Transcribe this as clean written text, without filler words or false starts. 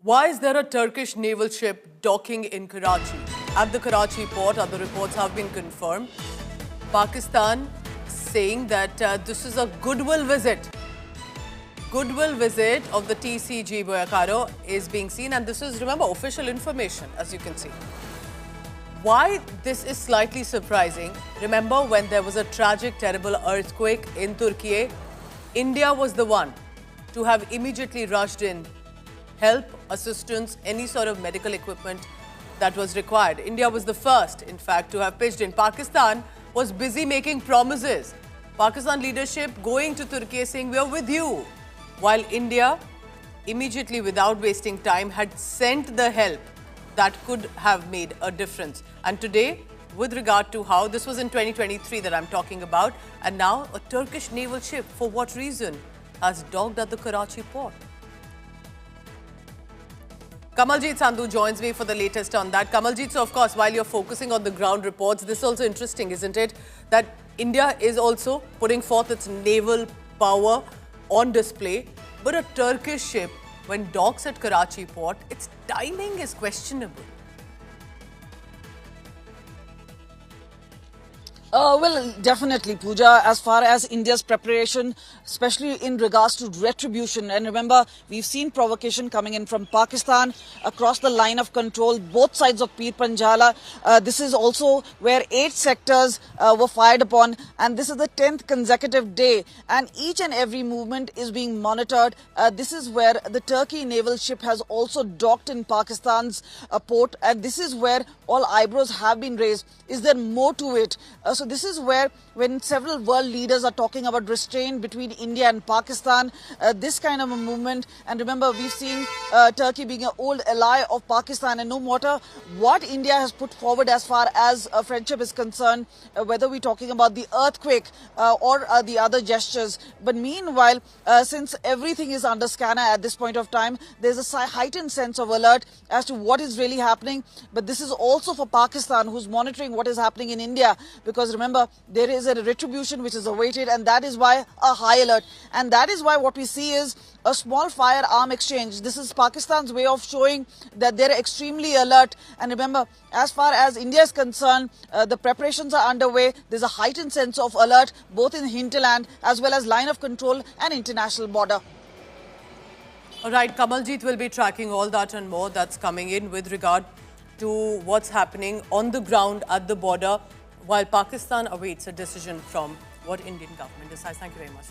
Why is there a Turkish naval ship docking in Karachi? At the Karachi port, other reports have been confirmed. Pakistan saying that this is a goodwill visit. Goodwill visit of the TCG Boyacaro is being seen, and this is, remember, official information, as you can see. Why this is slightly surprising, remember when there was a tragic, terrible earthquake in Turkey, India was the one to have immediately rushed in help, assistance, any sort of medical equipment that was required. India was the first, in fact, to have pitched in. Pakistan was busy making promises. Pakistan leadership going to Turkey saying, we are with you. While India, immediately without wasting time, had sent the help that could have made a difference. And today, with regard to how this was in 2023 that I'm talking about, and now a Turkish naval ship, for what reason, has docked at the Karachi port. Kamaljeet Sandhu joins me for the latest on that. Kamaljeet, so of course, while you're focusing on the ground reports, this is also interesting, isn't it? That India is also putting forth its naval power on display, but a Turkish ship, when docks at Karachi port, its timing is questionable. Well, definitely, Pooja, as far as India's preparation, especially in regards to retribution. And remember, we've seen provocation coming in from Pakistan across the line of control, both sides of Pir Panjala. This is also where 8 sectors were fired upon. And this is the 10th consecutive day. And each and every movement is being monitored. This is where the Turkey naval ship has also docked in Pakistan's port. And this is where all eyebrows have been raised. Is there more to it? So this is where, when several world leaders are talking about restraint between India and Pakistan, this kind of a movement, and remember, we've seen Turkey being an old ally of Pakistan, and no matter what India has put forward as far as friendship is concerned, whether we're talking about the earthquake or the other gestures. But meanwhile, since everything is under scanner at this point of time, there's a heightened sense of alert as to what is really happening. But this is also for Pakistan, who's monitoring what is happening in India, because remember, there is a retribution which is awaited, and that is why a high alert. And that is why what we see is a small firearm exchange. This is Pakistan's way of showing that they're extremely alert. And remember, as far as India is concerned, the preparations are underway. There's a heightened sense of alert, both in hinterland as well as line of control and international border. All right, Kamaljeet will be tracking all that and more that's coming in with regard to what's happening on the ground at the border, while Pakistan awaits a decision from what Indian government decides. Thank you very much.